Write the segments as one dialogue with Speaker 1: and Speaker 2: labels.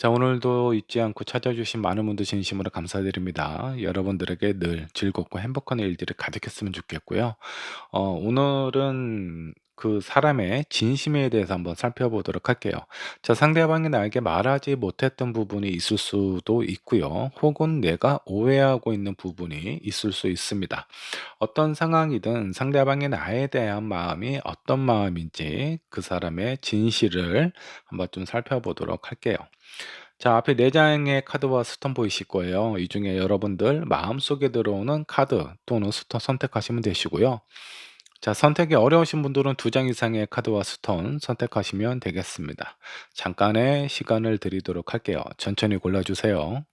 Speaker 1: 자, 오늘도 잊지 않고 찾아주신 많은 분들 진심으로 감사드립니다. 여러분들에게 늘 즐겁고 행복한 일들이 가득했으면 좋겠고요. 오늘은 그 사람의 진심에 대해서 한번 살펴보도록 할게요. 자, 상대방이 나에게 말하지 못했던 부분이 있을 수도 있고요. 혹은 내가 오해하고 있는 부분이 있을 수 있습니다. 어떤 상황이든 상대방이 나에 대한 마음이 어떤 마음인지 그 사람의 진실을 한번 좀 살펴보도록 할게요. 자, 앞에 4 장의 카드와 스톤 보이실 거예요. 이 중에 여러분들 마음속에 들어오는 카드 또는 스톤 선택하시면 되시고요. 자, 선택이 어려우신 분들은 2장 이상의 카드와 스톤 선택하시면 되겠습니다. 잠깐의 시간을 드리도록 할게요. 천천히 골라주세요.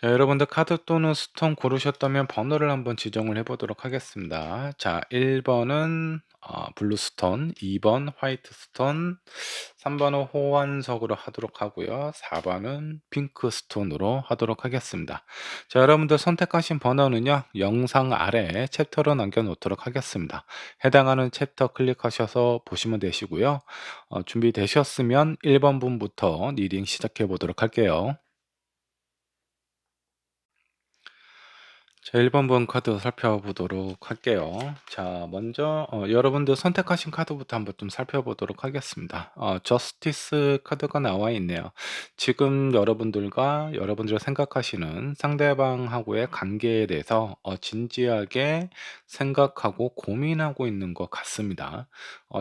Speaker 1: 자, 여러분들 카드 또는 스톤 고르셨다면 번호를 한번 지정을 해 보도록 하겠습니다. 자, 1 번은 블루 스톤, 2번 화이트 스톤, 3 번은 호환석으로 하도록 하고요. 4 번은 핑크 스톤으로 하도록 하겠습니다. 자, 여러분들 선택하신 번호는요. 영상 아래에 챕터로 남겨 놓도록 하겠습니다. 해당하는 챕터 클릭하셔서 보시면 되시고요. 준비되셨으면 1번 분부터 리딩 시작해 보도록 할게요. 자, 1번 번 카드 살펴보도록 할게요. 자, 먼저 여러분들 선택하신 카드부터 한번 좀 살펴보도록 하겠습니다. 저스티스 카드가 나와 있네요. 지금 여러분들과 여러분들이 생각하시는 상대방하고의 관계에 대해서 진지하게 생각하고 고민하고 있는 것 같습니다.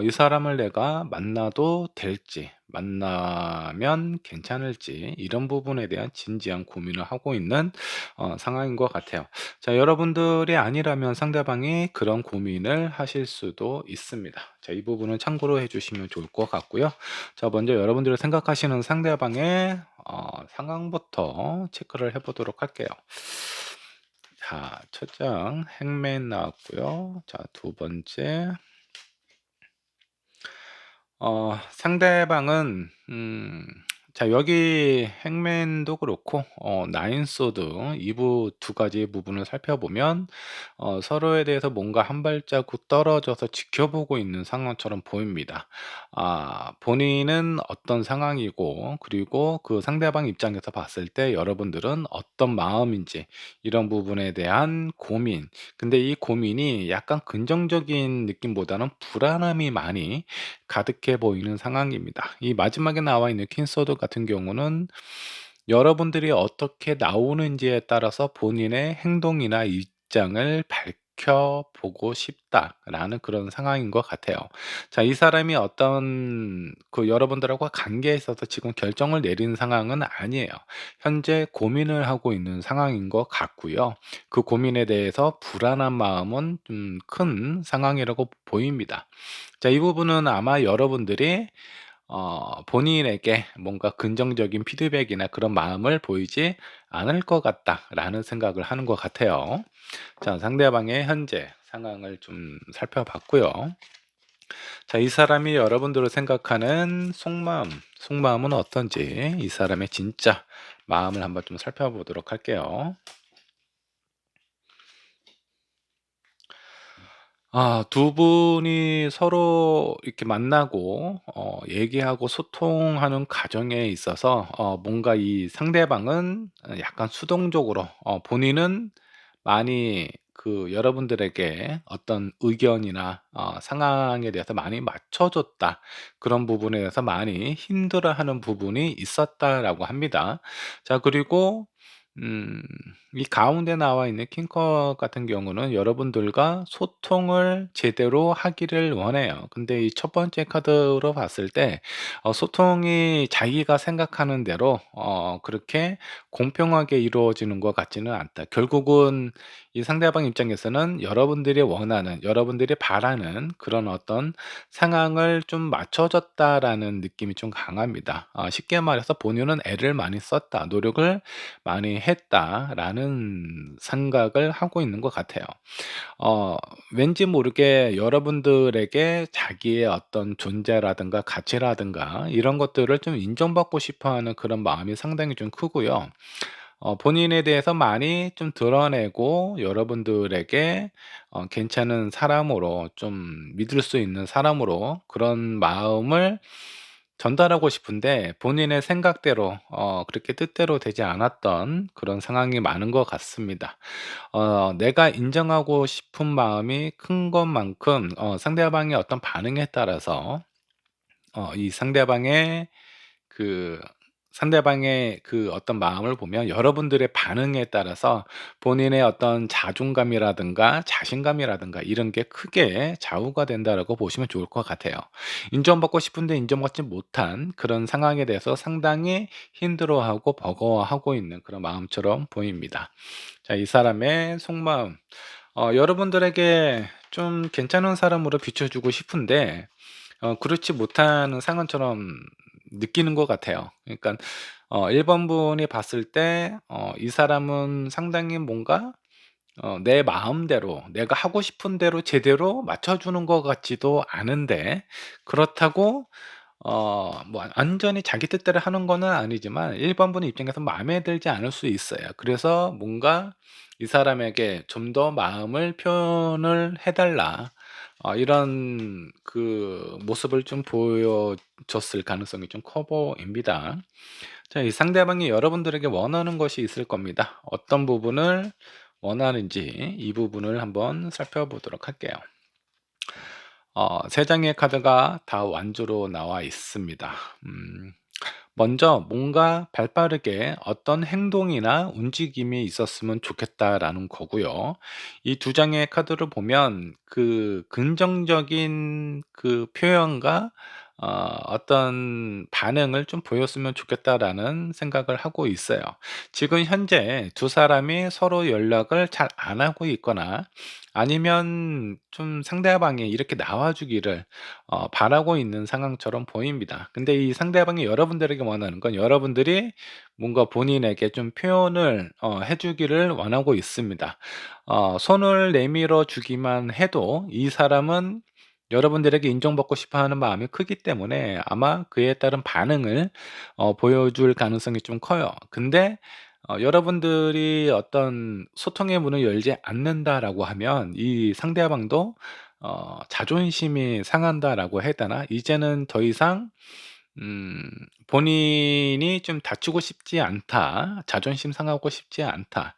Speaker 1: 이 사람을 내가 만나도 될지, 만나면 괜찮을지 이런 부분에 대한 진지한 고민을 하고 있는 상황인 것 같아요. 자, 여러분들이 아니라면 상대방이 그런 고민을 하실 수도 있습니다. 자, 이 부분은 참고로 해 주시면 좋을 것 같고요. 자, 먼저 여러분들이 생각하시는 상대방의 상황부터 체크를 해 보도록 할게요. 자, 첫 장 행맨 나왔고요. 자, 두 번째 상대방은 자, 여기 행맨도 그렇고 나인 소드 이 두 가지 부분을 살펴보면 서로에 대해서 뭔가 한 발자국 떨어져서 지켜보고 있는 상황처럼 보입니다. 본인은 어떤 상황이고 그리고 그 상대방 입장에서 봤을 때 여러분들은 어떤 마음인지 이런 부분에 대한 고민. 근데 이 고민이 약간 긍정적인 느낌보다는 불안함이 많이 가득해 보이는 상황입니다. 이 마지막에 나와 있는 퀸소드 같은 경우는 여러분들이 어떻게 나오는지에 따라서 본인의 행동이나 입장을 밝혀보고 싶다라는 그런 상황인 것 같아요. 자, 이 사람이 어떤 그 여러분들하고 관계에 있어서 지금 결정을 내린 상황은 아니에요. 현재 고민을 하고 있는 상황인 것 같고요. 그 고민에 대해서 불안한 마음은 좀 큰 상황이라고 보입니다. 자, 이 부분은 아마 여러분들이 본인에게 뭔가 긍정적인 피드백이나 그런 마음을 보이지 않을 것 같다라는 생각을 하는 것 같아요. 자, 상대방의 현재 상황을 좀 살펴봤고요. 자, 이 사람이 여러분들을 생각하는 속마음은 어떤지 이 사람의 진짜 마음을 한번 좀 살펴보도록 할게요. 두 분이 서로 이렇게 만나고 얘기하고 소통하는 과정에 있어서 뭔가 이 상대방은 약간 수동적으로 본인은 많이 그 여러분들에게 어떤 의견이나 상황에 대해서 많이 맞춰 줬다. 그런 부분에 대해서 많이 힘들어하는 부분이 있었다라고 합니다. 자, 그리고 음 이 가운데 나와 있는 킹커 같은 경우는 여러분들과 소통을 제대로 하기를 원해요. 근데 이 첫 번째 카드로 봤을 때 소통이 자기가 생각하는 대로 그렇게 공평하게 이루어지는 것 같지는 않다. 결국은 이 상대방 입장에서는 여러분들이 원하는, 여러분들이 바라는 그런 어떤 상황을 좀 맞춰 줬다라는 느낌이 좀 강합니다. 쉽게 말해서 본인은 애를 많이 썼다, 노력을 많이 했다라는 생각을 하고 있는 것 같아요. 어 왠지 모르게 여러분들에게 자기의 어떤 존재라든가 가치라든가 이런 것들을 좀 인정받고 싶어 하는 그런 마음이 상당히 좀 크고요. 본인에 대해서 많이 좀 드러내고 여러분들에게 괜찮은 사람으로, 좀 믿을 수 있는 사람으로 그런 마음을 전달하고 싶은데, 본인의 생각대로 그렇게 뜻대로 되지 않았던 그런 상황이 많은 것 같습니다. 내가 인정하고 싶은 마음이 큰 것만큼 상대방의 어떤 반응에 따라서 이 그 상대방의 그 어떤 마음을 보면 여러분들의 반응에 따라서 본인의 어떤 자존감이라든가 자신감이라든가 이런 게 크게 좌우가 된다라고 보시면 좋을 것 같아요. 인정받고 싶은데 인정받지 못한 그런 상황에 대해서 상당히 힘들어하고 버거워하고 있는 그런 마음처럼 보입니다. 자, 이 사람의 속마음, 여러분들에게 좀 괜찮은 사람으로 비춰주고 싶은데 그렇지 못하는 상황처럼 느끼는 것 같아요. 그러니까 1 번 분이 봤을 때 이 사람은 상당히 뭔가 내 마음대로, 내가 하고 싶은 대로 제대로 맞춰주는 것 같지도 않은데, 그렇다고 뭐 완전히 자기 뜻대로 하는 거는 아니지만 일반 분 입장에서 마음에 들지 않을 수 있어요. 그래서 뭔가 이 사람에게 좀 더 마음을 표현을 해 달라, 이런 그 모습을 좀 보여줬을 가능성이 좀 커 보입니다. 자, 이 상대방이 여러분들에게 원하는 것이 있을 겁니다. 어떤 부분을 원하는지 이 부분을 한번 살펴보도록 할게요. 3 장의 카드가 다 완주로 나와 있습니다. 음. 먼저 뭔가 발빠르게 어떤 행동이나 움직임이 있었으면 좋겠다라는 거고요. 이 두 장의 카드를 보면 그 긍정적인 그 표현과 어떤 반응을 좀 보였으면 좋겠다라는 생각을 하고 있어요. 지금 현재 두 사람이 서로 연락을 잘 안 하고 있거나, 아니면 좀 상대방이 이렇게 나와 주기를 바라고 있는 상황처럼 보입니다. 근데 이 상대방이 여러분들에게 원하는 건 여러분들이 뭔가 본인에게 좀 표현을 해 주기를 원하고 있습니다. 손을 내밀어 주기만 해도 이 사람은 여러분들에게 인정받고 싶어 하는 마음이 크기 때문에 아마 그에 따른 반응을 보여줄 가능성이 좀 커요. 근데 여러분들이 어떤 소통의 문을 열지 않는다라고 하면 이 상대방도 '자존심이 상한다.'라고 해야 되나? 이제는 더 이상 음 본인이 좀 '다치고 싶지 않다. 자존심 상하고 싶지 않다.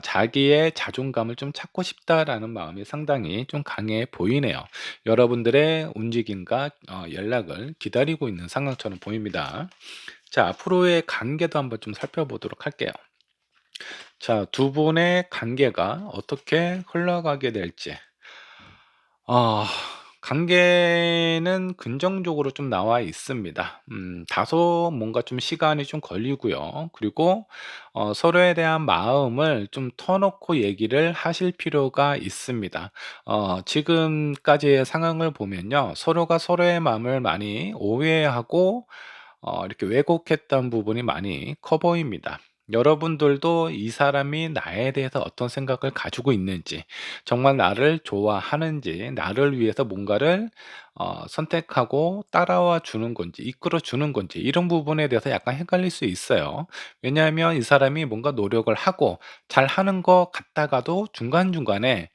Speaker 1: 자기의 자존감을 좀 찾고 싶다.'라는 마음이 상당히 좀 강해 보이네요. 여러분들의 움직임과 연락을 기다리고 있는 상황처럼 보입니다. 자, 앞으로의 관계도 한번 좀 살펴보도록 할게요. 자, 두 분의 관계가 어떻게 흘러가게 될지. 아 관계는 긍정적으로 좀 나와 있습니다. 다소 뭔가 좀 시간이 좀 걸리고요. 그리고 서로에 대한 마음을 좀 터놓고 얘기를 하실 필요가 있습니다. 지금까지의 상황을 보면요, 서로가 서로의 마음을 많이 오해하고 이렇게 왜곡했던 부분이 많이 커 보입니다. 여러분들도 이 사람이 나에 대해서 어떤 생각을 가지고 있는지, 정말 나를 좋아하는지, 나를 위해서 뭔가를 선택하고 따라와 주는 건지, 이끌어 주는 건지, 이런 부분에 대해서 약간 헷갈릴 수 있어요. 왜냐하면 이 사람이 뭔가 노력을 하고 잘하는 것 같다가도 중간중간에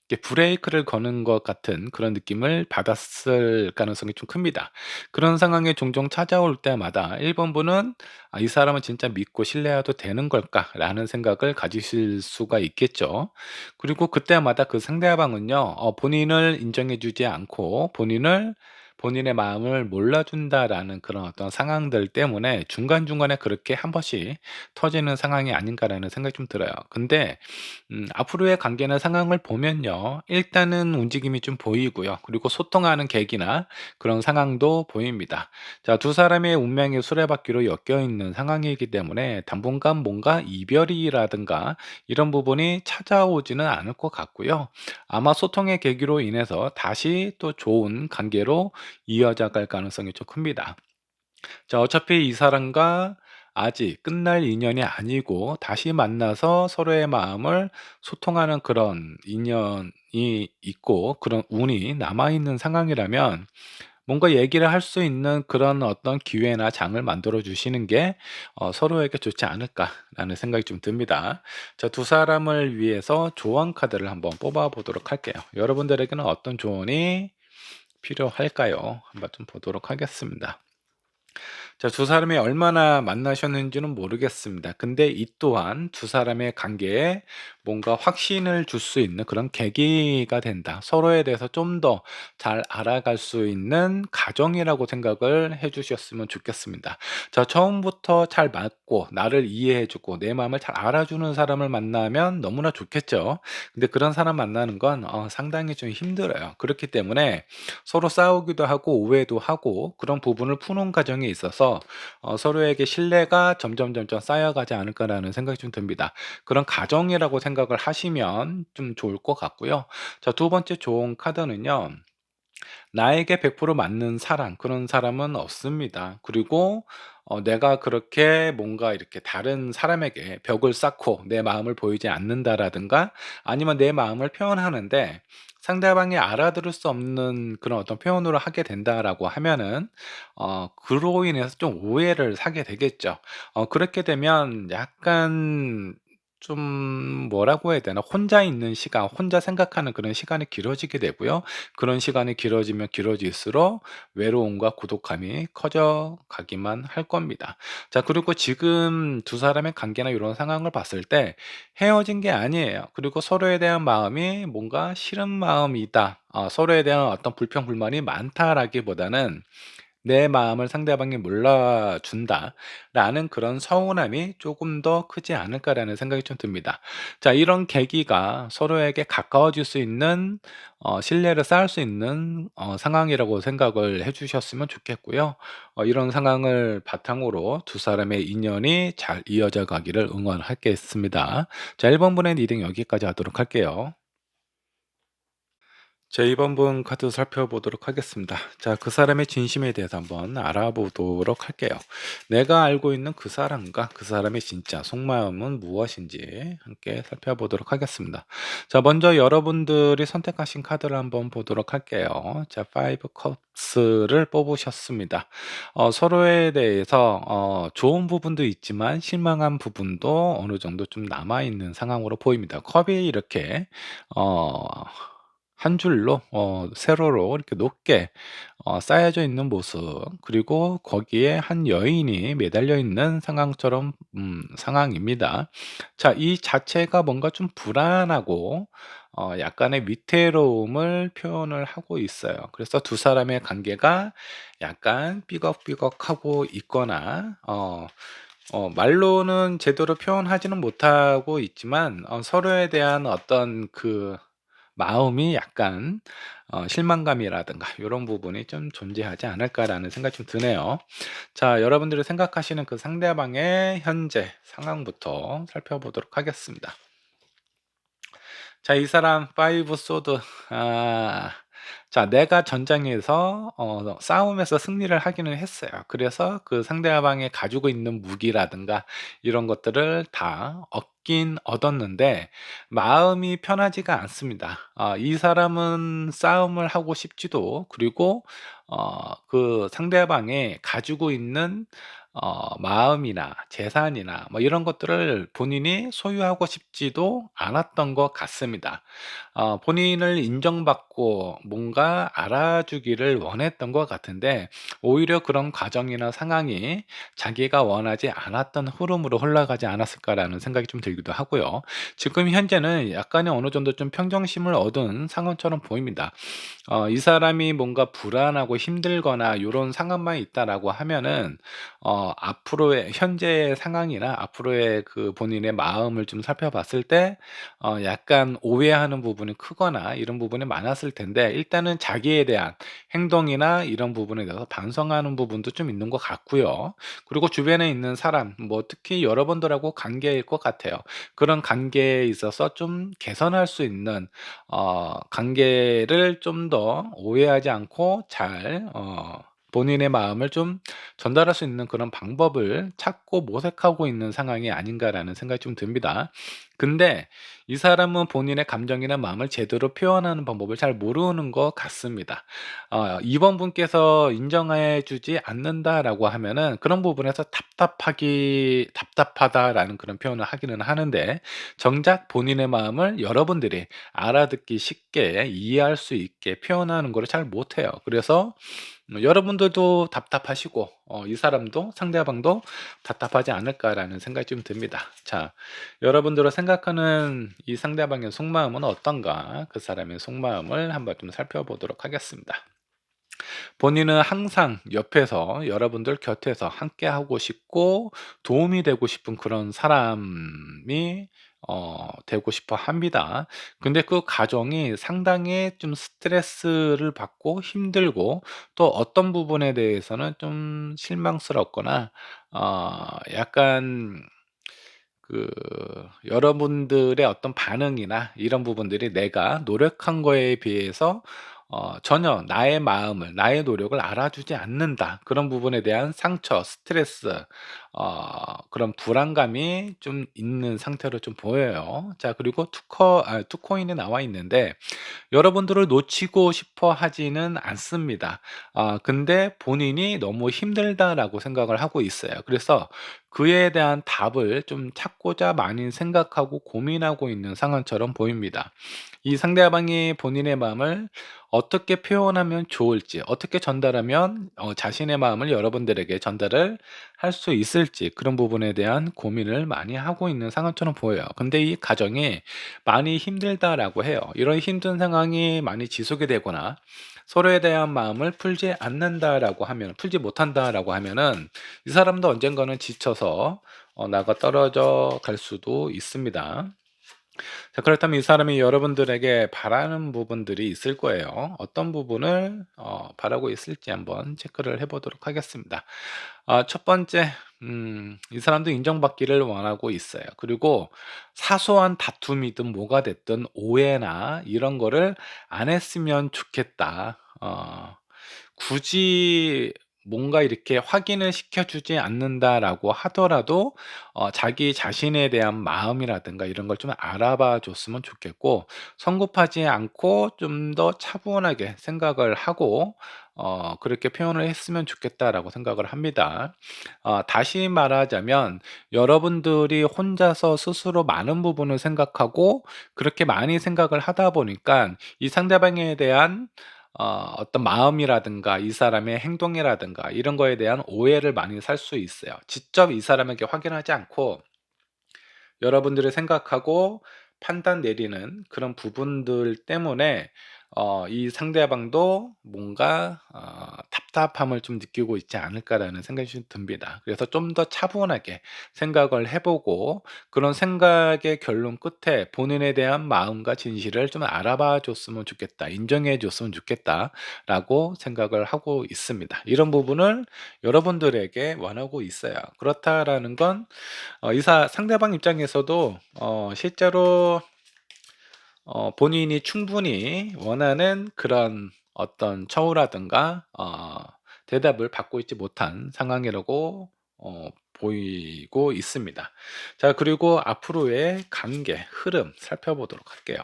Speaker 1: 이렇게 브레이크를 거는 것 같은 그런 느낌을 받았을 가능성이 좀 큽니다. 그런 상황이 종종 찾아올 때마다 1 번분은 '아, 이 사람은 진짜 믿고 신뢰해도 되는 걸까?'라는 생각을 가지실 수가 있겠죠. 그리고 그때마다 그 상대방은요, 본인을 인정해 주지 않고 본인의 마음을 몰라준다라는 그런 어떤 상황들 때문에 중간중간에 그렇게 한 번씩 터지는 상황이 아닌가라는 생각이 좀 들어요. 근데 앞으로의 관계나 상황을 보면요, 일단은 움직임이 좀 보이고요. 그리고 소통하는 계기나 그런 상황도 보입니다. 자, 두 사람의 운명이 수레바퀴로 엮여 있는 상황이기 때문에 당분간 뭔가 이별이라든가 이런 부분이 찾아오지는 않을 것 같고요. 아마 소통의 계기로 인해서 다시 또 좋은 관계로 이어져 갈 가능성이 좀 큽니다. 자, 어차피 이 사람과 아직 끝날 인연이 아니고 다시 만나서 서로의 마음을 소통하는 그런 인연이 있고 그런 운이 남아 있는 상황이라면 뭔가 얘기를 할 수 있는 그런 어떤 기회나 장을 만들어 주시는 게 '서로에게 좋지 않을까.'라는 생각이 좀 듭니다. 자, 두 사람을 위해서 조언 카드를 한번 뽑아 보도록 할게요. 여러분들에게는 어떤 조언이 필요할까요? 한번 좀 보도록 하겠습니다. 자, 두 사람이 얼마나 만나셨는지는 모르겠습니다. 근데 이 또한 두 사람의 관계에 뭔가 확신을 줄 수 있는 그런 계기가 된다. 서로에 대해서 좀 더 잘 알아갈 수 있는 과정이라고 생각을 해 주셨으면 좋겠습니다. 자, 처음부터 잘 맞고 나를 이해해 주고 내 마음을 잘 알아주는 사람을 만나면 너무나 좋겠죠. 근데 그런 사람 만나는 건 상당히 좀 힘들어요. 그렇기 때문에 서로 싸우기도 하고 오해도 하고 그런 부분을 푸는 과정에 있어서 서로에게 신뢰가 점점 쌓여가지 않을까라는 생각이 좀 듭니다. 그런 가정이라고 생각을 하시면 좀 좋을 것 같고요. 자, 두 번째 좋은 카드는요. 나에게 100% 맞는 사람, 그런 사람은 없습니다. 그리고 내가 그렇게 뭔가 이렇게 다른 사람에게 벽을 쌓고 내 마음을 보이지 않는다라든가 아니면 내 마음을 표현하는데 상대방이 알아들을 수 없는 그런 어떤 표현으로 하게 된다라고 하면은 그로 인해서 좀 오해를 사게 되겠죠. 그렇게 되면 약간 좀 뭐라고 해야 되나? 혼자 있는 시간, 혼자 생각하는 그런 시간이 길어지게 되고요. 그런 시간이 길어지면 길어질수록 외로움과 고독감이 커져 가기만 할 겁니다. 자, 그리고 지금 두 사람의 관계나 이런 상황을 봤을 때 헤어진 게 아니에요. 그리고 서로에 대한 마음이 뭔가 싫은 마음이다. 서로에 대한 어떤 불평 불만이 많다라기보다는 '내 마음을 상대방이 몰라준다.'라는 그런 서운함이 조금 더 크지 않을까라는 생각이 좀 듭니다. 자, 이런 계기가 서로에게 가까워질 수 있는 신뢰를 쌓을 수 있는 상황이라고 생각을 해 주셨으면 좋겠고요. 이런 상황을 바탕으로 두 사람의 인연이 잘 이어져 가기를 응원하겠습니다. 자, 1번 분의 리딩 여기까지 하도록 할게요. 자, 2번 분 카드 살펴보도록 하겠습니다. 자, 그 사람의 진심에 대해서 한번 알아보도록 할게요. 내가 알고 있는 그 사람과 그 사람의 진짜 속마음은 무엇인지 함께 살펴보도록 하겠습니다. 자, 먼저 여러분들이 선택하신 카드를 한번 보도록 할게요. 자, 5 컵스를 뽑으셨습니다. 서로에 대해서 좋은 부분도 있지만 실망한 부분도 어느 정도 좀 남아 있는 상황으로 보입니다. 컵이 이렇게 어 한 줄로 세로로 이렇게 높게 쌓여져 있는 모습, 그리고 거기에 한 여인이 매달려 있는 상황입니다. 자, 이 자체가 뭔가 좀 불안하고 약간의 위태로움을 표현을 하고 있어요. 그래서 두 사람의 관계가 약간 삐걱삐걱하고 있거나 말로는 제대로 표현하지는 못하고 있지만 서로에 대한 어떤 그 마음이 약간 실망감이라든가 이런 부분이 좀 존재하지 않을까라는 생각이 좀 드네요. 자, 여러분들이 생각하시는 그 상대방의 현재 상황부터 살펴보도록 하겠습니다. 자, 이 사람 5 소드. 아. 자, 내가 전장에서 싸움에서 승리를 하기는 했어요. 그래서 그 상대방이 가지고 있는 무기라든가 이런 것들을 다 얻긴 얻었는데 마음이 편하지가 않습니다. 이 사람은 싸움을 하고 싶지도, 그리고 그 상대방이 가지고 있는 마음이나 재산이나 뭐 이런 것들을 본인이 소유하고 싶지도 않았던 것 같습니다. 본인을 인정받고 뭔가 알아주기를 원했던 것 같은데 오히려 그런 과정이나 상황이 자기가 원하지 않았던 흐름으로 흘러가지 않았을까라는 생각이 좀 들기도 하고요. 지금 현재는 약간의 어느 정도 좀 평정심을 얻은 상황처럼 보입니다. 이 사람이 뭔가 불안하고 힘들거나 요런 상황만 있다라고 하면은 앞으로의 현재의 상황이나 앞으로의 그 본인의 마음을 좀 살펴봤을 때 약간 오해하는 부분이 크거나 이런 부분이 많았을 텐데 일단은 자기에 대한 행동이나 이런 부분에 대해서 반성하는 부분도 좀 있는 것 같고요. 그리고 주변에 있는 사람, 뭐 특히 여러분들하고 관계일 것 같아요. 그런 관계에 있어서 좀 개선할 수 있는 관계를 좀 더 오해하지 않고 잘 본인의 마음을 좀 전달할 수 있는 그런 방법을 찾고 모색하고 있는 상황이 아닌가라는 생각이 좀 듭니다. 근데 이 사람은 본인의 감정이나 마음을 제대로 표현하는 방법을 잘 모르는 것 같습니다. 2번 분께서 "인정해 주지 않는다."라고 하면은 그런 부분에서 "답답하다."라는 그런 표현을 하기는 하는데, 정작 본인의 마음을 여러분들이 알아듣기 쉽게 이해할 수 있게 표현하는 거를 잘 못해요. 그래서 여러분들도 답답하시고 이 사람도 상대방도 답답하지 않을까라는 생각이 좀 듭니다. 자, 여러분들로 생각하는 이 상대방의 속마음은 어떤가? 그 사람의 속마음을 한번 좀 살펴보도록 하겠습니다. 본인은 항상 옆에서, 여러분들 곁에서 함께하고 싶고 도움이 되고 싶은 그런 사람이 되고 싶어 합니다. 근데 그 과정이 상당히 좀 스트레스를 받고 힘들고, 또 어떤 부분에 대해서는 좀 실망스럽거나 약간 그 여러분들의 어떤 반응이나 이런 부분들이 내가 노력한 거에 비해서 전혀 나의 마음을, 나의 노력을 알아주지 않는다. 그런 부분에 대한 상처, 스트레스, 그런 불안감이 좀 있는 상태로 좀 보여요. 자, 그리고 투 코인이 나와 있는데, 여러분들을 놓치고 싶어 하지는 않습니다. 근데 본인이 '너무 힘들다.'라고 생각을 하고 있어요. 그래서 그에 대한 답을 좀 찾고자 많이 생각하고 고민하고 있는 상황처럼 보입니다. 이 상대방이 본인의 마음을 어떻게 표현하면 좋을지, 어떻게 전달하면 자신의 마음을 여러분들에게 전달을 할 수 있을지, 그런 부분에 대한 고민을 많이 하고 있는 상황처럼 보여요. 근데 이 과정이 많이 힘들다라고 해요. 이런 힘든 상황이 많이 지속이 되거나 서로에 대한 마음을 풀지 못한다라고 하면은 이 사람도 언젠가는 지쳐서 나가 떨어져 갈 수도 있습니다. 자, 그렇다면 이 사람이 여러분들에게 바라는 부분들이 있을 거예요. 어떤 부분을 바라고 있을지 한번 체크를 해 보도록 하겠습니다. 첫 번째, 이 사람도 인정받기를 원하고 있어요. 그리고 사소한 다툼이든 뭐가 됐든 오해나 이런 거를 안 했으면 좋겠다. 굳이 뭔가 이렇게 확인을 시켜주지 않는다라고 하더라도 자기 자신에 대한 마음이라든가 이런 걸 좀 알아봐 줬으면 좋겠고, 성급하지 않고 좀 더 차분하게 생각을 하고 그렇게 표현을 했으면 좋겠다라고 생각을 합니다. 다시 말하자면, 여러분들이 혼자서 스스로 많은 부분을 생각하고 그렇게 많이 생각을 하다 보니까 이 상대방에 대한 어떤 마음이라든가 이 사람의 행동이라든가 이런 거에 대한 오해를 많이 살 수 있어요. 직접 이 사람에게 확인하지 않고 여러분들이 생각하고 판단 내리는 그런 부분들 때문에 이 상대방도 뭔가 '답답함을 좀 느끼고 있지 않을까.'라는 생각이 좀 듭니다. 그래서 좀 더 차분하게 생각을 해 보고, 그런 생각의 결론 끝에 본인에 대한 마음과 진실을 좀 알아봐 줬으면 좋겠다, 인정해 줬으면 좋겠다라고 생각을 하고 있습니다. 이런 부분을 여러분들에게 원하고 있어요. 그렇다라는 건 이 상대방 입장에서도 실제로 본인이 충분히 원하는 그런 어떤 처우라든가 대답을 받고 있지 못한 상황이라고 보이고 있습니다. 자, 그리고 앞으로의 관계 흐름 살펴보도록 할게요.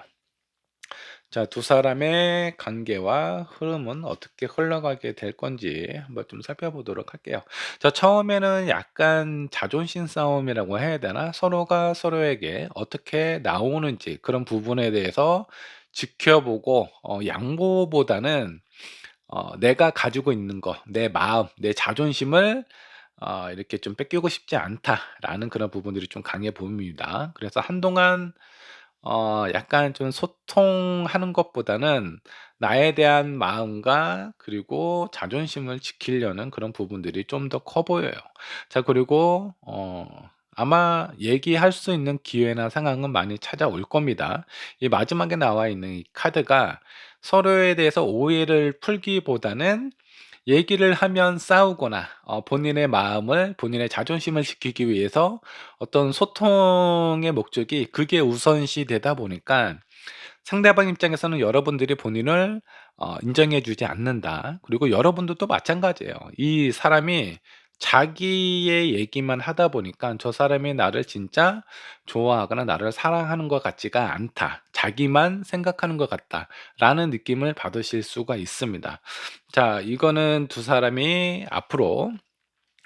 Speaker 1: 자, 두 사람의 관계와 흐름은 어떻게 흘러가게 될 건지 한번 좀 살펴보도록 할게요. 자, 처음에는 약간 자존심 싸움이라고 해야 되나? 서로가 서로에게 어떻게 나오는지 그런 부분에 대해서 지켜보고, 양보보다는 내가 가지고 있는 거, 내 마음, 내 자존심을 이렇게 좀 뺏기고 싶지 않다라는 그런 부분들이 좀 강해 보입니다. 그래서 한동안 약간 좀 소통하는 것보다는 나에 대한 마음과 그리고 자존심을 지키려는 그런 부분들이 좀 더 커 보여요. 자, 그리고 아마 얘기할 수 있는 기회나 상황은 많이 찾아올 겁니다. 이 마지막에 나와 있는 이 카드가 서로에 대해서 오해를 풀기보다는 얘기를 하면 싸우거나 본인의 마음을, 본인의 자존심을 지키기 위해서 어떤 소통의 목적이 그게 우선시 되다 보니까 상대방 입장에서는 여러분들이 본인을 인정해 주지 않는다. 그리고 여러분도 또 마찬가지예요. 이 사람이 자기의 얘기만 하다 보니까 '저 사람이 나를 진짜 좋아하거나 나를 사랑하는 것 같지가 않다. 자기만 생각하는 것 같다.'라는 느낌을 받으실 수가 있습니다. 자, 이거는 두 사람이 앞으로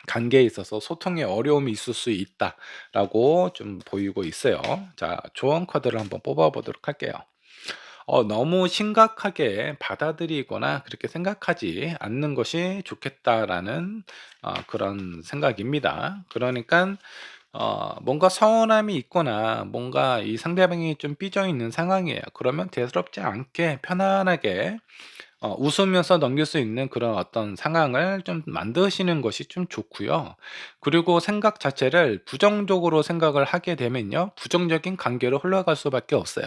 Speaker 1: 관계에 있어서 소통에 어려움이 있을 수 있다라고 좀 보이고 있어요. 자, 조언 카드를 한번 뽑아 보도록 할게요. 너무 심각하게 받아들이거나 그렇게 생각하지 않는 것이 좋겠다라는 그런 생각입니다. 그러니깐 뭔가 서운함이 있거나 뭔가 이 상대방이 좀 삐져 있는 상황이에요. 그러면 대수롭지 않게 편안하게 웃으면서 넘길 수 있는 그런 어떤 상황을 좀 만드시는 것이 좀 좋고요. 그리고 생각 자체를 부정적으로 생각을 하게 되면요, 부정적인 관계로 흘러갈 수밖에 없어요.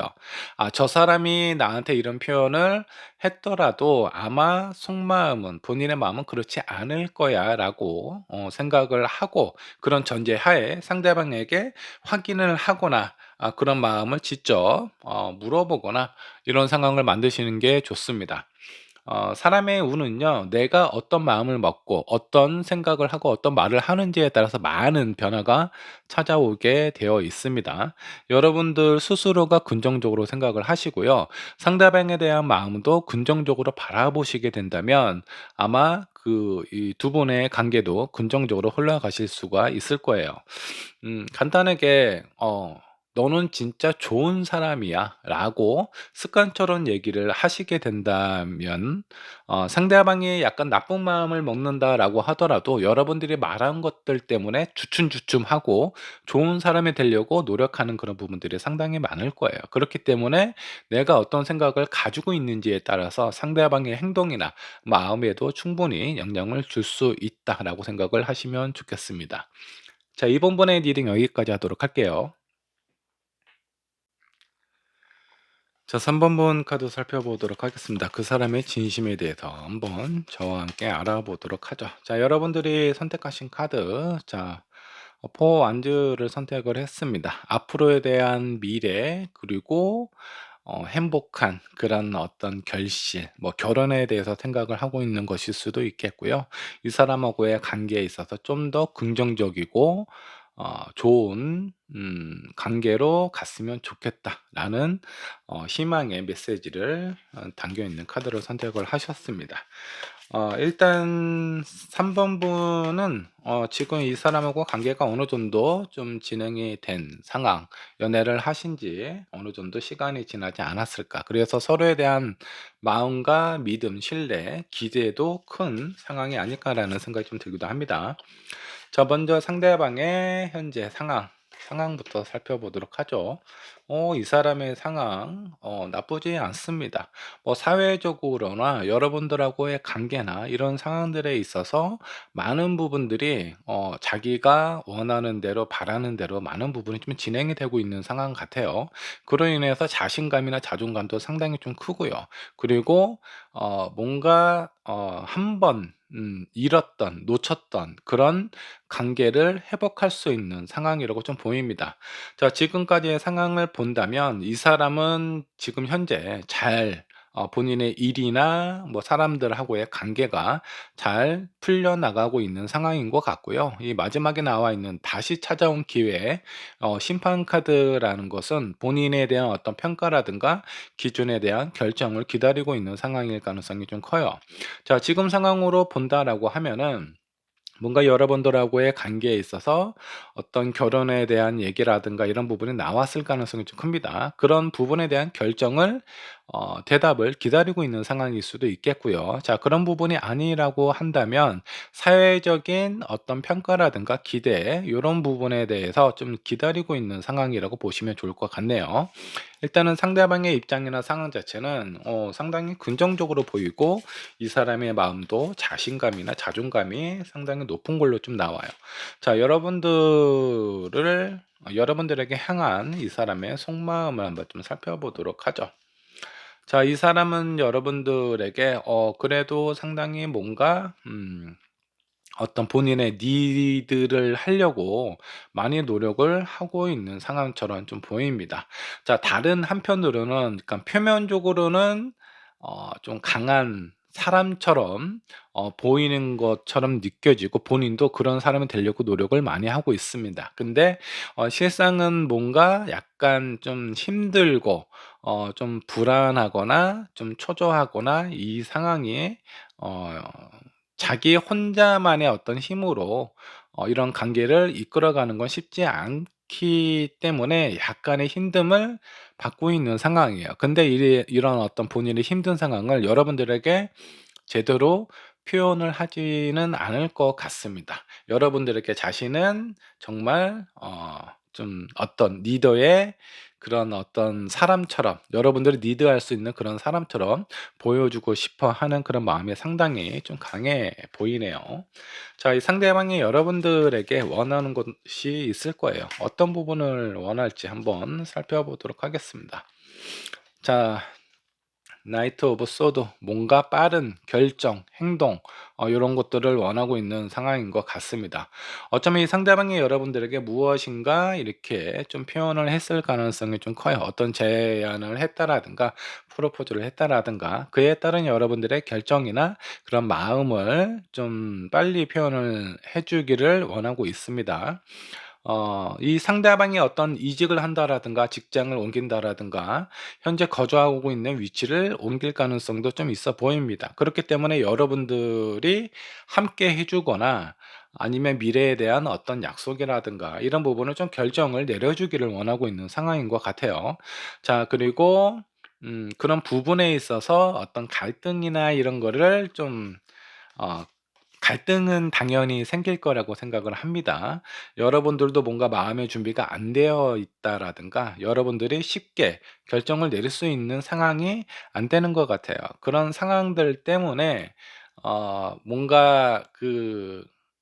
Speaker 1: '아, 저 사람이 나한테 이런 표현을 했더라도 아마 속마음은 본인의 마음은 그렇지 않을 거야.'라고 생각을 하고, 그런 전제하에 상대방에게 확인을 하거나 그런 마음을 직접 물어보거나 이런 상황을 만드시는 게 좋습니다. 사람의 운은요, 내가 어떤 마음을 먹고 어떤 생각을 하고 어떤 말을 하는지에 따라서 많은 변화가 찾아오게 되어 있습니다. 여러분들 스스로가 긍정적으로 생각을 하시고요. 상대방에 대한 마음도 긍정적으로 바라보시게 된다면 아마 이 두 분의 관계도 긍정적으로 흘러가실 수가 있을 거예요. 간단하게 "너는 진짜 좋은 사람이야."라고 습관처럼 얘기를 하시게 된다면, 상대방이 약간 나쁜 마음을 먹는다라고 하더라도 여러분들이 말한 것들 때문에 주춤주춤하고 좋은 사람이 되려고 노력하는 그런 부분들이 상당히 많을 거예요. 그렇기 때문에 내가 어떤 생각을 가지고 있는지에 따라서 상대방의 행동이나 마음에도 충분히 영향을 줄 수 있다라고 생각을 하시면 좋겠습니다. 자, 이번 번의 리딩 여기까지 하도록 할게요. 자, 3번 카드 살펴보도록 하겠습니다. 그 사람의 진심에 대해서 한번 저와 함께 알아보도록 하죠. 자, 여러분들이 선택하신 카드, 자, 포 완즈를 선택을 했습니다. 앞으로에 대한 미래, 그리고 행복한 그런 어떤 결실, 뭐 결혼에 대해서 생각을 하고 있는 것일 수도 있겠고요. 이 사람하고의 관계에 있어서 좀 더 긍정적이고 좋은 관계로 갔으면 좋겠다라는 희망의 메시지를 담겨 있는 카드를 선택을 하셨습니다. 일단 3번 분은 지금 이 사람하고 관계가 어느 정도 좀 진행이 된 상황, 연애를 하신 지 어느 정도 시간이 지나지 않았을까. 그래서 서로에 대한 마음과 믿음, 신뢰, 기대도 큰 상황이 아닐까라는 생각이 좀 들기도 합니다. 자, 먼저 상대방의 현재 상황부터 살펴보도록 하죠. 이 사람의 상황 나쁘지 않습니다. 뭐 사회적으로나 여러분들하고의 관계나 이런 상황들에 있어서 많은 부분들이 자기가 원하는 대로 바라는 대로 많은 부분이 좀 진행이 되고 있는 상황 같아요. 그로 인해서 자신감이나 자존감도 상당히 좀 크고요. 그리고 뭔가 한 번 잃었던, 놓쳤던 그런 관계를 회복할 수 있는 상황이라고 좀 보입니다. 자, 지금까지의 상황을 본다면 이 사람은 지금 현재 잘 본인의 일이나 뭐 사람들하고의 관계가 잘 풀려나가고 있는 상황인 것 같고요. 이 마지막에 나와 있는 다시 찾아온 기회, 심판 카드라는 것은 본인에 대한 어떤 평가라든가 기준에 대한 결정을 기다리고 있는 상황일 가능성이 좀 커요. 자, 지금 상황으로 본다라고 하면은 뭔가 여러분들하고의 관계에 있어서 어떤 결혼에 대한 얘기라든가 이런 부분이 나왔을 가능성이 좀 큽니다. 그런 부분에 대한 결정을 대답을 기다리고 있는 상황일 수도 있겠고요. 자, 그런 부분이 아니라고 한다면 사회적인 어떤 평가라든가 기대, 이런 부분에 대해서 좀 기다리고 있는 상황이라고 보시면 좋을 것 같네요. 일단은 상대방의 입장이나 상황 자체는 상당히 긍정적으로 보이고, 이 사람의 마음도 자신감이나 자존감이 상당히 높은 걸로 좀 나와요. 자, 여러분들에게 향한 이 사람의 속마음을 한번 좀 살펴보도록 하죠. 자, 이 사람은 여러분들에게 그래도 상당히 뭔가 어떤 본인의 니드를 하려고 많이 노력을 하고 있는 상황처럼 좀 보입니다. 자, 다른 한편으로는 약간 표면적으로는 좀 강한 사람처럼 보이는 것처럼 느껴지고 본인도 그런 사람이 되려고 노력을 많이 하고 있습니다. 근데 실상은 뭔가 약간 좀 힘들고 좀 불안하거나 좀 초조하거나 이 상황이 어 자기 혼자만의 어떤 힘으로 이런 관계를 이끌어가는 건 쉽지 않기 때문에 약간의 힘듦을 받고 있는 상황이에요. 근데 이런 어떤 본인의 힘든 상황을 여러분들에게 제대로 표현을 하지는 않을 것 같습니다. 여러분들에게 자신은 정말 좀 어떤 리더의 그런 어떤 사람처럼, 여러분들이 리드할 수 있는 그런 사람처럼 보여주고 싶어 하는 그런 마음이 상당히 좀 강해 보이네요. 자, 이 상대방이 여러분들에게 원하는 것이 있을 거예요. 어떤 부분을 원할지 한번 살펴보도록 하겠습니다. 자, 나이트 오브 소드, 뭔가 빠른 결정, 행동 요런 것들을 원하고 있는 상황인 것 같습니다. 어쩌면 이 상대방이 여러분들에게 무엇인가 이렇게 좀 표현을 했을 가능성이 좀 커요. 어떤 제안을 했다라든가 프로포즈를 했다라든가 그에 따른 여러분들의 결정이나 그런 마음을 좀 빨리 표현을 해 주기를 원하고 있습니다. 이 상대방이 어떤 이직을 한다라든가 직장을 옮긴다라든가 현재 거주하고 있는 위치를 옮길 가능성도 좀 있어 보입니다. 그렇기 때문에 여러분들이 함께 해 주거나 아니면 미래에 대한 어떤 약속이라든가 이런 부분을 좀 결정을 내려주기를 원하고 있는 상황인 것 같아요. 자, 그리고 그런 부분에 있어서 어떤 갈등이나 이런 거를 좀 어 갈등은 당연히 생길 거라고 생각을 합니다. 여러분들도 뭔가 마음의 준비가 안 되어 있다라든가 여러분들이 쉽게 결정을 내릴 수 있는 상황이 안 되는 것 같아요. 그런 상황들 때문에 뭔가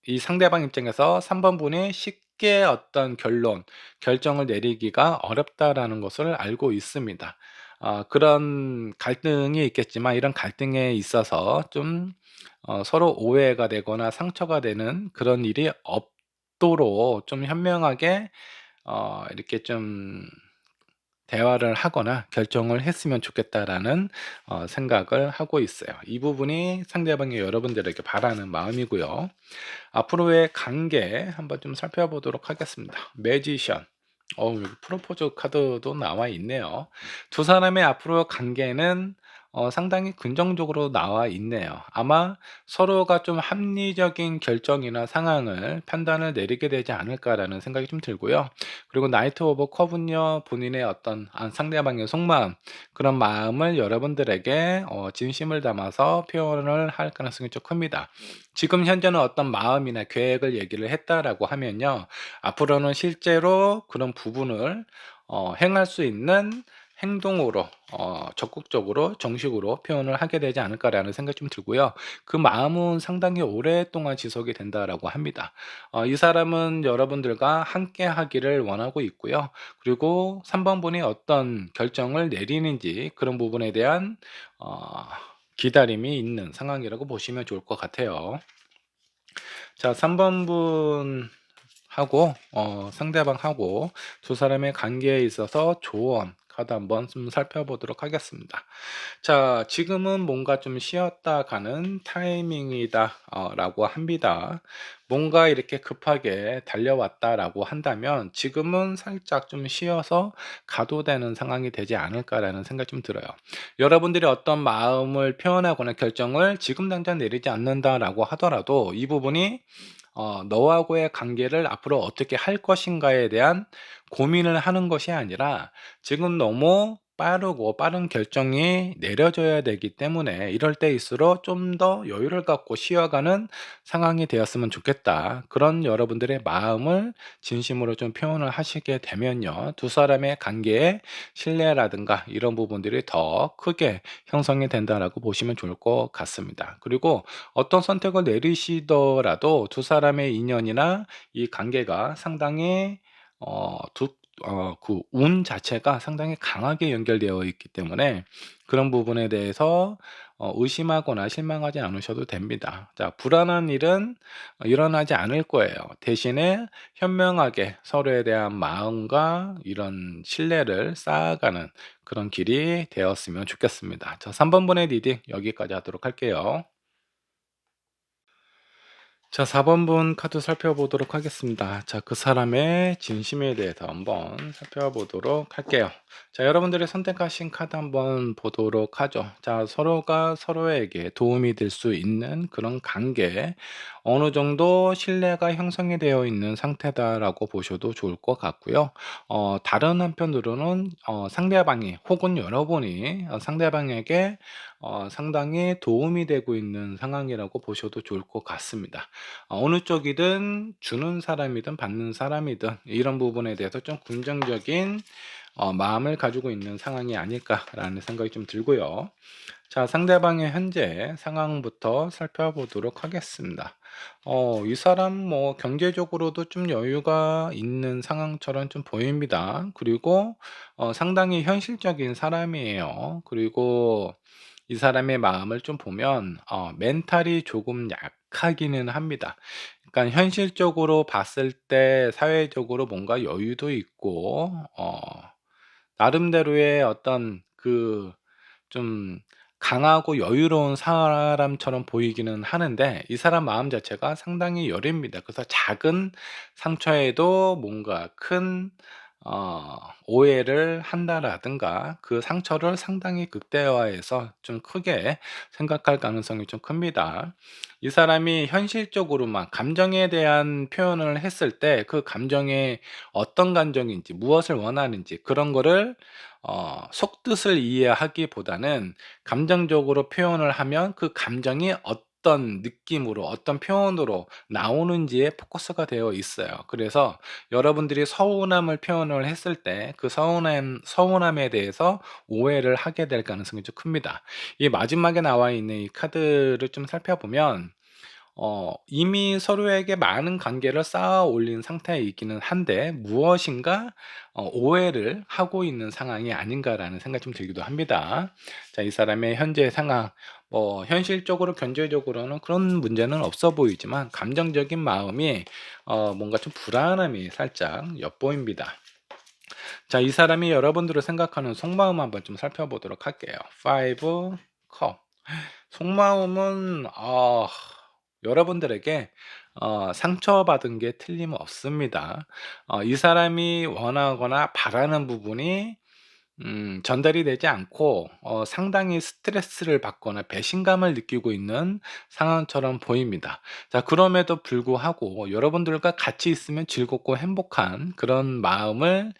Speaker 1: 이 상대방 입장에서 3번 분이 쉽게 어떤 결정을 내리기가 어렵다라는 것을 알고 있습니다. 그런 갈등이 있겠지만 이런 갈등에 있어서 좀 서로 오해가 되거나 상처가 되는 그런 일이 없도록 좀 현명하게 이렇게 좀 대화를 하거나 결정을 했으면 좋겠다라는 생각을 하고 있어요. 이 부분이 상대방이 여러분들에게 바라는 마음이고요. 앞으로의 관계 한번 좀 살펴보도록 하겠습니다. 매지션. 여기 프로포즈 카드도 나와 있네요. 두 사람의 앞으로 관계는 상당히 긍정적으로 나와 있네요. 아마 서로가 좀 합리적인 결정이나 상황을 판단을 내리게 되지 않을까라는 생각이 좀 들고요. 그리고 나이트 오브 컵은요, 본인의 어떤 상대방의 속마음, 그런 마음을 여러분들에게 진심을 담아서 표현을 할 가능성이 좀 큽니다. 지금 현재는 어떤 마음이나 계획을 얘기를 했다라고 하면요, 앞으로는 실제로 그런 부분을 행할 수 있는 행동으로 적극적으로 정식으로 표현을 하게 되지 않을까라는 생각이 좀 들고요. 그 마음은 상당히 오랫동안 지속이 된다라고 합니다. 이 사람은 여러분들과 함께 하기를 원하고 있고요. 그리고 3번 분이 어떤 결정을 내리는지 그런 부분에 대한 어 기다림이 있는 상황이라고 보시면 좋을 것 같아요. 자, 3번 분하고 상대방하고 두 사람의 관계에 있어서 조언 카드 한번 좀 살펴보도록 하겠습니다. 자, 지금은 뭔가 좀 쉬었다 가는 타이밍이다 라고 합니다. 뭔가 이렇게 급하게 달려왔다라고 한다면 지금은 살짝 좀 쉬어서 가도 되는 상황이 되지 않을까라는 생각이 좀 들어요. 여러분들이 어떤 마음을 표현하거나 결정을 지금 당장 내리지 않는다라고 하더라도 이 부분이 너하고의 관계를 앞으로 어떻게 할 것인가에 대한 고민을 하는 것이 아니라 지금 너무 빠르고 빠른 결정이 내려져야 되기 때문에 이럴 때일수록 좀 더 여유를 갖고 쉬어가는 상황이 되었으면 좋겠다. 그런 여러분들의 마음을 진심으로 좀 표현을 하시게 되면요. 두 사람의 관계에 신뢰라든가 이런 부분들이 더 크게 형성이 된다라고 보시면 좋을 것 같습니다. 그리고 어떤 선택을 내리시더라도 두 사람의 인연이나 이 관계가 상당히 그 운 자체가 상당히 강하게 연결되어 있기 때문에 그런 부분에 대해서 의심하거나 실망하지 않으셔도 됩니다. 자, 불안한 일은 일어나지 않을 거예요. 대신에 현명하게 서로에 대한 마음과 이런 신뢰를 쌓아가는 그런 길이 되었으면 좋겠습니다. 자, 3번 분의 리딩 여기까지 하도록 할게요. 자, 4번 분 카드 살펴보도록 하겠습니다. 자, 그 사람의 진심에 대해서 한번 살펴보도록 할게요. 자, 여러분들이 선택하신 카드 한번 보도록 하죠. 자, 서로가 서로에게 도움이 될 수 있는 그런 관계, 어느 정도 신뢰가 형성이 되어 있는 상태다라고 보셔도 좋을 것 같고요. 다른 한편으로는 상대방이 혹은 여러분이 상대방에게 상당히 도움이 되고 있는 상황이라고 보셔도 좋을 것 같습니다. 어느 쪽이든 주는 사람이든 받는 사람이든 이런 부분에 대해서 좀 긍정적인 마음을 가지고 있는 상황이 아닐까라는 생각이 좀 들고요. 자, 상대방의 현재 상황부터 살펴보도록 하겠습니다. 이 사람 뭐 경제적으로도 좀 여유가 있는 상황처럼 좀 보입니다. 그리고 상당히 현실적인 사람이에요. 그리고 이 사람의 마음을 좀 보면 멘탈이 조금 약하기는 합니다. 그러니까 현실적으로 봤을 때 사회적으로 뭔가 여유도 있고 나름대로의 어떤 그 좀 강하고 여유로운 사람처럼 보이기는 하는데 이 사람 마음 자체가 상당히 여립니다. 그래서 작은 상처에도 뭔가 큰 오해를 한다라든가 그 상처를 상당히 극대화해서 좀 크게 생각할 가능성이 좀 큽니다. 이 사람이 현실적으로만 감정에 대한 표현을 했을 때 그 감정이 어떤 감정인지 무엇을 원하는지 그런 거를 속뜻을 이해하기보다는 감정적으로 표현을 하면 그 감정이 어떤 느낌으로 어떤 표현으로 나오는지에 포커스가 되어 있어요. 그래서 여러분들이 서운함을 표현을 했을 때 그 서운함에 대해서 오해를 하게 될 가능성이 좀 큽니다. 이 마지막에 나와 있는 이 카드를 좀 살펴보면 이미 서로에게 많은 관계를 쌓아 올린 상태이기는 한데 무엇인가 오해를 하고 있는 상황이 아닌가라는 생각이 좀 들기도 합니다. 자, 이 사람의 현재 상황, 뭐 현실적으로 경제적으로는 그런 문제는 없어 보이지만 감정적인 마음이 뭔가 좀 불안함이 살짝 엿보입니다. 자, 이 사람이 여러분들을 생각하는 속마음 한번 좀 살펴보도록 할게요. 5 컵. 속마음은 여러분들에게 상처받은 게 틀림없습니다. 이 사람이 원하거나 바라는 부분이 전달이 되지 않고 상당히 스트레스를 받거나 배신감을 느끼고 있는 상황처럼 보입니다. 자, 그럼에도 불구하고 여러분들과 같이 있으면 즐겁고 행복한 그런 마음을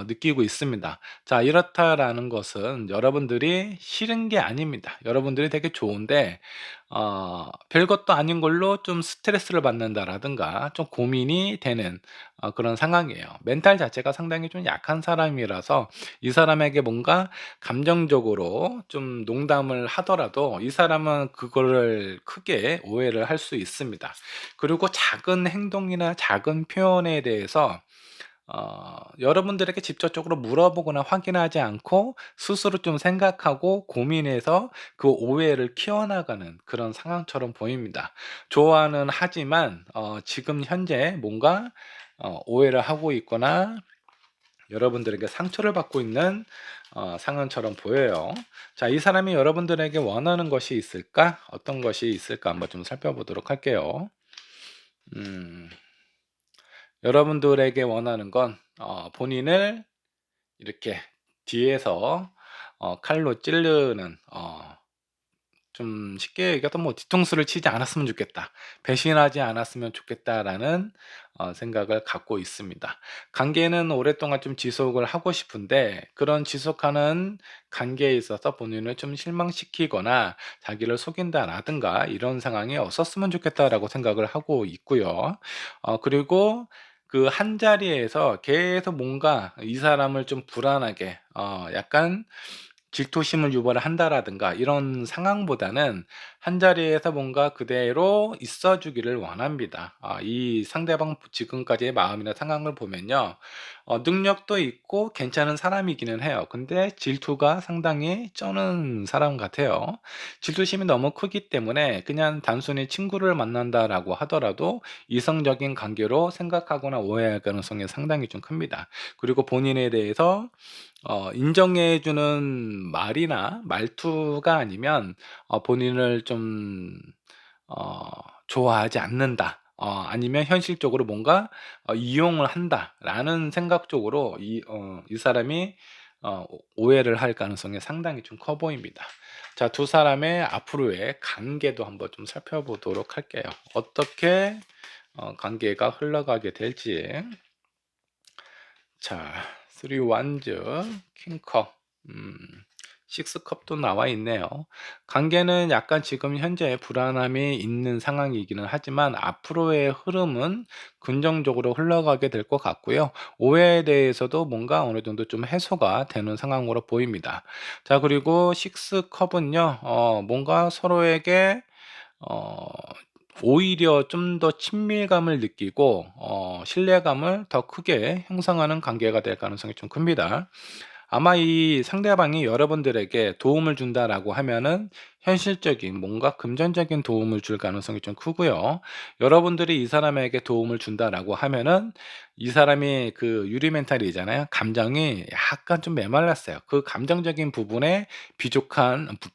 Speaker 1: 느끼고 있습니다. 자, 이렇다라는 것은 여러분들이 싫은 게 아닙니다. 여러분들이 되게 좋은데 별것도 아닌 걸로 좀 스트레스를 받는다라든가 좀 고민이 되는 그런 상황이에요. 멘탈 자체가 상당히 좀 약한 사람이라서 이 사람에게 뭔가 감정적으로 좀 농담을 하더라도 이 사람은 그거를 크게 오해를 할 수 있습니다. 그리고 작은 행동이나 작은 표현에 대해서 여러분들에게 직접적으로 물어보거나 확인하지 않고 스스로 좀 생각하고 고민해서 그 오해를 키워나가는 그런 상황처럼 보입니다. 좋아는 하지만 지금 현재 뭔가 오해를 하고 있거나 여러분들에게 상처를 받고 있는 상황처럼 보여요. 자, 이 사람이 여러분들에게 원하는 것이 있을까? 어떤 것이 있을까? 한번 좀 살펴보도록 할게요. 음, 여러분들에게 원하는 건 본인을 이렇게 뒤에서 칼로 찌르는 좀 쉽게 얘기하면 뭐 '뒤통수를 치지 않았으면 좋겠다. 배신하지 않았으면 좋겠다.'라는 생각을 갖고 있습니다. 관계는 오랫동안 좀 지속을 하고 싶은데 그런 지속하는 관계에 있어서 본인을 좀 실망시키거나 자기를 속인다라든가 이런 상황이 없었으면 좋겠다라고 생각을 하고 있고요. 그리고 그 한자리에서 계속 뭔가 이 사람을 좀 불안하게 약간 질투심을 유발을 한다라든가 이런 상황보다는 한자리에서 뭔가 그대로 있어 주기를 원합니다. 이 상대방 지금까지의 마음이나 상황을 보면요. 능력도 있고 괜찮은 사람이기는 해요. 근데 질투가 상당히 쩌는 사람 같아요. 질투심이 너무 크기 때문에 그냥 단순히 친구를 만난다라고 하더라도 이성적인 관계로 생각하거나 오해할 가능성이 상당히 좀 큽니다. 그리고 본인에 대해서 인정해 주는 말이나 말투가 아니면 본인을 좀 어 좋아하지 않는다. 아니면 현실적으로 뭔가 '이용을 한다.'라는 생각 쪽으로 이 사람이 오해를 할 가능성이 상당히 좀 커 보입니다. 자, 두 사람의 앞으로의 관계도 한번 좀 살펴보도록 할게요. 어떻게 관계가 흘러가게 될지. 자, 3 wands, 킹컵, 음, 6 컵도 나와 있네요. 관계는 약간 지금 현재 불안함이 있는 상황이기는 하지만 앞으로의 흐름은 긍정적으로 흘러가게 될 것 같고요. 오해에 대해서도 뭔가 어느 정도 좀 해소가 되는 상황으로 보입니다. 자, 그리고 6 컵은요, 뭔가 서로에게 어 오히려 좀 더 친밀감을 느끼고 신뢰감을 더 크게 형성하는 관계가 될 가능성이 좀 큽니다. 아마 이 상대방이 여러분들에게 도움을 준다라고 하면은 현실적인 뭔가 금전적인 도움을 줄 가능성이 좀 크고요. 여러분들이 이 사람에게 도움을 준다라고 하면은 이 사람이 그 유리 멘탈이잖아요. 감정이 약간 좀 메말랐어요. 그 감정적인 부분에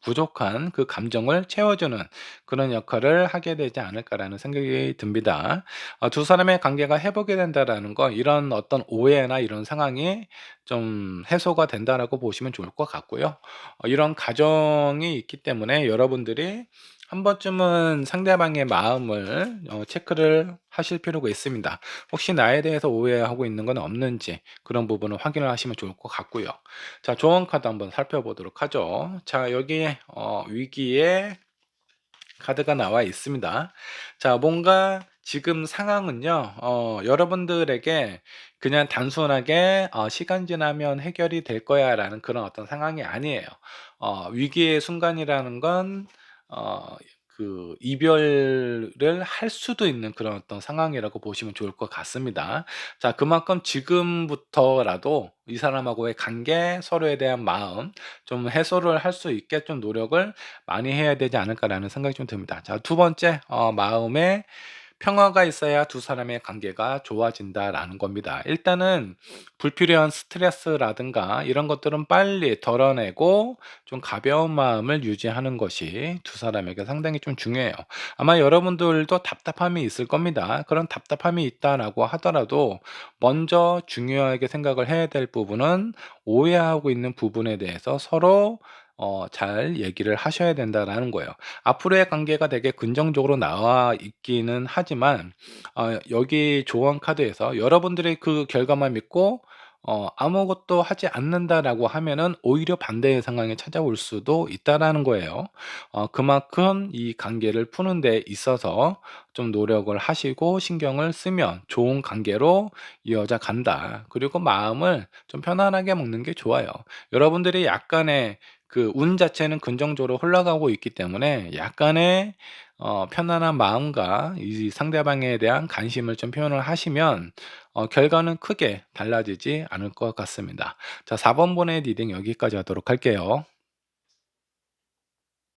Speaker 1: 부족한 그 감정을 채워주는 그런 역할을 하게 되지 않을까라는 생각이 듭니다. 두 사람의 관계가 회복이 된다라는 건 이런 어떤 오해나 이런 상황이 좀 해소가 된다라고 보시면 좋을 것 같고요. 이런 가정이 있기 때문에 여러분들이 한 번쯤은 상대방의 마음을 체크를 하실 필요가 있습니다. 혹시 나에 대해서 오해하고 있는 건 없는지 그런 부분을 확인을 하시면 좋을 것 같고요. 자, 조언 카드 한번 살펴보도록 하죠. 자, 여기 위기의 카드가 나와 있습니다. 자, 뭔가 지금 상황은요, 여러분들에게 그냥 단순하게 '시간 지나면 해결이 될 거야.'라는 그런 어떤 상황이 아니에요. 위기의 순간이라는 건 그 이별을 할 수도 있는 그런 어떤 상황이라고 보시면 좋을 것 같습니다. 자, 그만큼 지금부터라도 이 사람하고의 관계, 서로에 대한 마음 좀 해소를 할 수 있게 좀 노력을 많이 해야 되지 않을까라는 생각이 좀 듭니다. 자, 두 번째, 마음에 평화가 있어야 두 사람의 관계가 좋아진다라는 겁니다. 일단은 불필요한 스트레스라든가 이런 것들은 빨리 덜어내고 좀 가벼운 마음을 유지하는 것이 두 사람에게 상당히 좀 중요해요. 아마 여러분들도 답답함이 있을 겁니다. 그런 답답함이 있다라고 하더라도 먼저 중요하게 생각을 해야 될 부분은 오해하고 있는 부분에 대해서 서로 잘 얘기를 하셔야 된다라는 거예요. 앞으로의 관계가 되게 긍정적으로 나와 있기는 하지만 여기 조언 카드에서 여러분들의 그 결과만 믿고 아무것도 하지 않는다라고 하면은 오히려 반대의 상황이 찾아올 수도 있다라는 거예요. 그만큼 이 관계를 푸는 데 있어서 좀 노력을 하시고 신경을 쓰면 좋은 관계로 이어져 간다. 그리고 마음을 좀 편안하게 먹는 게 좋아요. 여러분들이 약간의 그 운 자체는 긍정적으로 흘러가고 있기 때문에 약간의 편안한 마음과 이 상대방에 대한 관심을 좀 표현을 하시면 결과는 크게 달라지지 않을 것 같습니다. 자, 4번 번의 리딩 여기까지 하도록 할게요.